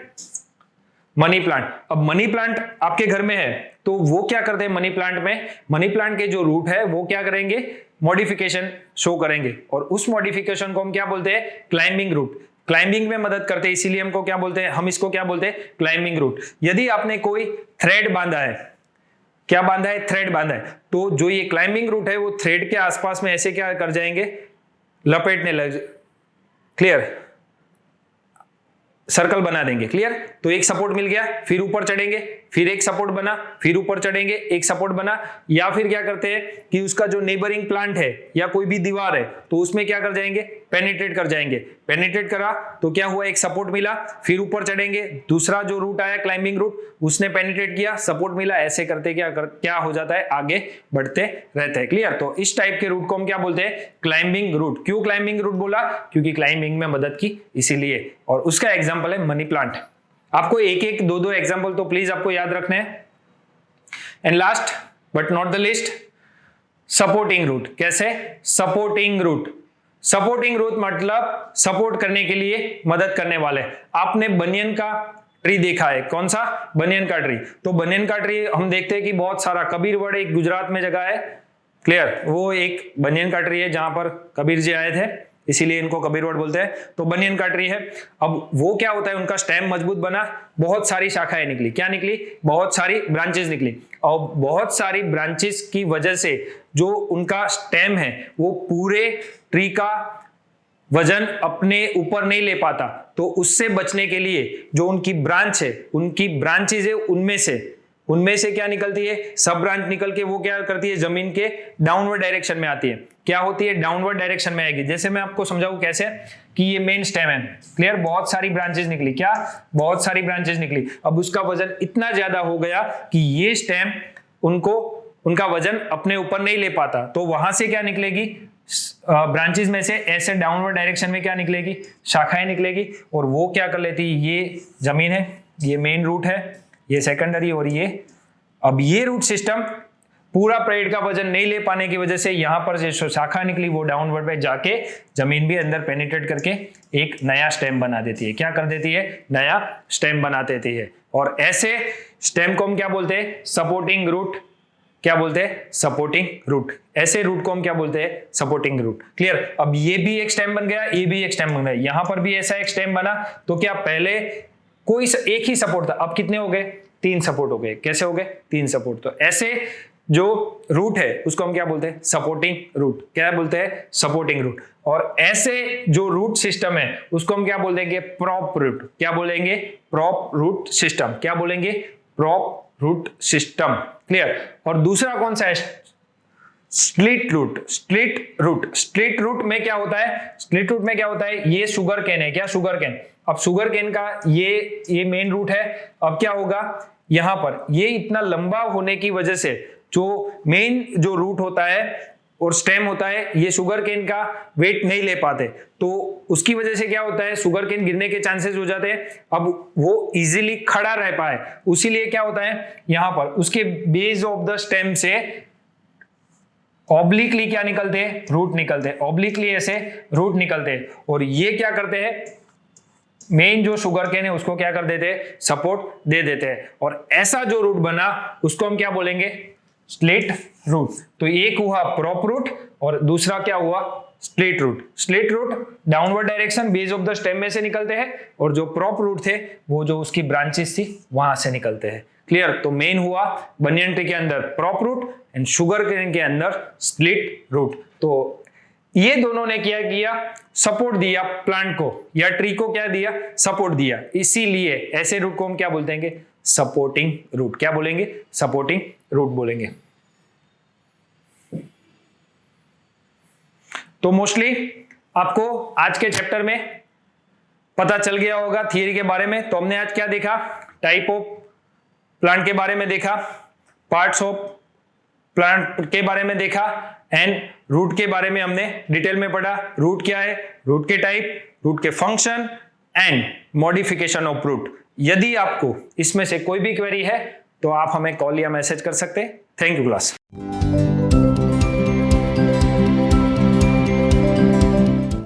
Money plant, अब मनी प्लांट आपके घर में है तो वो क्या करते हैं, मनी प्लांट के जो रूट है वो क्या करेंगे, मॉडिफिकेशन शो करेंगे, और उस मॉडिफिकेशन को हम क्या बोलते हैं, क्लाइंबिंग रूट। क्लाइंबिंग में मदद करते हैं, इसीलिए हमको क्या बोलते हैं, हम इसको क्या बोलते हैं, क्लाइंबिंग रूट। यदि आपने कोई थ्रेड बांधा है, क्या बांधा है, थ्रेड बांधा है, तो जो ये क्लाइंबिंग रूट है वो थ्रेड के आसपास में ऐसे क्या कर जाएंगे, लपेटने लग, क्लियर, सर्कल बना देंगे। क्लियर। तो एक सपोर्ट मिल गया, फिर ऊपर चढ़ेंगे, फिर एक सपोर्ट बना, फिर ऊपर चढ़ेंगे, एक सपोर्ट बना। या फिर क्या करते हैं कि उसका जो नेबरिंग प्लांट है या कोई भी दीवार है तो उसमें क्या कर जाएंगे, पेनिट्रेट कर जाएंगे। पेनिट्रेट करा तो क्या हुआ, एक सपोर्ट मिला, फिर ऊपर चढ़ेंगे, दूसरा जो रूट आया क्लाइंबिंग रूट उसने पेनिट्रेट किया, सपोर्ट मिला, ऐसे करते क्या हो जाता है, आगे बढ़ते रहते हैं। क्लियर। तो इस टाइप के रूट को हम क्या बोलते हैं, क्लाइंबिंग रूट। क्यों क्लाइंबिंग रूट बोला, क्योंकि क्लाइंबिंग में मदद की इसीलिए, और उसका एग्जाम्पल है मनी प्लांट। आपको एक एक दो दो एग्जाम्पल तो प्लीज आपको याद रखने हैं। And last but not the list, supporting root. कैसे, सपोर्टिंग रूट मतलब सपोर्ट करने के लिए मदद करने वाले। आपने बनियन का ट्री देखा है, कौन सा, बनियन का ट्री। तो बनियन का ट्री हम देखते हैं कि बहुत सारा, कबीरवड़ एक गुजरात में जगह है, क्लियर, वो एक बनियन का ट्री है जहां पर कबीर जी आए थे, इसीलिए इनको कबीरवड़ बोलते हैं। तो बनियन का ट्री है। अब वो क्या होता है, उनका स्टेम मजबूत बना, बहुत सारी शाखाएं निकली, क्या निकली, बहुत सारी ब्रांचेस निकली, और बहुत सारी ब्रांचेस की वजह से जो उनका स्टेम है वो पूरे ट्री का वजन अपने ऊपर नहीं ले पाता। तो उससे बचने के लिए जो उनकी ब्रांच है, उनकी ब्रांचेज है, उनमें से क्या निकलती है, सब ब्रांच निकल के वो क्या करती है, जमीन के डाउनवर्ड डायरेक्शन में आती है। क्या होती है, डाउनवर्ड डायरेक्शन में आएगी। जैसे मैं आपको समझाऊं कैसे, कि ये मेन स्टेम है, क्लियर, बहुत सारी ब्रांचेस निकली, क्या, बहुत सारी ब्रांचेस निकली। अब उसका वजन इतना ज्यादा हो गया कि ये स्टेम उनका वजन अपने ऊपर नहीं ले पाता, तो वहां से क्या निकलेगी, ब्रांचेस में से ऐसे डाउनवर्ड डायरेक्शन में क्या निकलेगी, शाखाएं निकलेगी, और वो क्या कर लेती है, ये जमीन है, ये मेन रूट है, ये सेकेंडरी, और ये अब ये रूट सिस्टम पूरा पेड़ का वजन नहीं ले पाने की वजह से यहां पर जो शाखा निकली वो डाउनवर्ड पे जाके जमीन भी अंदर पेनिट्रेट करके एक नया स्टेम बना देती है। क्या कर देती है? नया स्टेम बना देती है। और ऐसे स्टेम को हम क्या बोलते हैं? Supporting root. क्या बोलते हैं? Supporting root. ऐसे रूट को हम क्या बोलते हैं? Supporting root. क्लियर? अब ये भी एक स्टेम बन गया, ये भी एक स्टेम बन गया, यहां पर भी ऐसा एक स्टेम बना। तो क्या पहले कोई एक ही सपोर्ट था, अब कितने हो गए? 3 सपोर्ट हो गए। कैसे हो गए? 3 सपोर्ट। तो ऐसे जो रूट है उसको हम क्या बोलते हैं? Supporting root. क्या बोलते हैं? Supporting root. और ऐसे जो रूट सिस्टम है उसको हम क्या बोलेंगे? Prop root. क्या बोलेंगे? Prop root system. क्या बोलेंगे? Prop root system. क्लियर? और दूसरा कौन सा है? Split root. Split root. Split root में क्या होता है? स्प्लिट रूट में क्या होता है? ये शुगर केन है। क्या? Sugarcane. अब शुगर केन का ये मेन रूट है। अब क्या होगा? यहां पर ये इतना लंबा होने की वजह से जो मेन जो रूट होता है और स्टेम होता है, ये शुगर केन का वेट नहीं ले पाते, तो उसकी वजह से क्या होता है? शुगर केन गिरने के चांसेस हो जाते हैं। अब वो इजीली खड़ा रह पाए उसीलिए क्या होता है? यहां पर उसके बेस ऑफ द स्टेम से ऑब्लिकली क्या निकलते हैं? रूट निकलते हैं। ऑब्लिकली ऐसे रूट निकलते हैं और ये क्या करते हैं? मेन जो शुगर केन है उसको क्या कर देते हैं? सपोर्ट दे देते हैं। और ऐसा जो रूट बना उसको हम क्या बोलेंगे? Split root. तो एक हुआ प्रॉप रूट और दूसरा क्या हुआ? Split root. Split root downward direction base of the stem में से निकलते हैं और जो प्रॉप रूट थे वो जो उसकी ब्रांचेस थी वहां से निकलते हैं। क्लियर? तो मेन हुआ बनियन ट्री के अंदर prop root and sugarcane के अंदर स्प्लिट रूट। तो ये दोनों ने क्या किया? सपोर्ट दिया प्लांट को या ट्री को। क्या दिया? सपोर्ट दिया। इसीलिए ऐसे रूट को हम क्या बोलते? Supporting root. क्या बोलेंगे? सपोर्टिंग रूट बोलेंगे। तो मोस्टली आपको आज के चैप्टर में पता चल गया होगा थियरी के बारे में। तो हमने आज क्या देखा? टाइप ऑफ प्लांट के बारे में देखा, पार्ट्स ऑफ प्लांट के बारे में देखा एंड रूट के बारे में हमने डिटेल में पढ़ा। रूट क्या है, रूट के टाइप, रूट के function and modification of root. यदि आपको इसमें से कोई भी क्वेरी है तो आप हमें कॉल या मैसेज कर सकते हैं। Thank you class.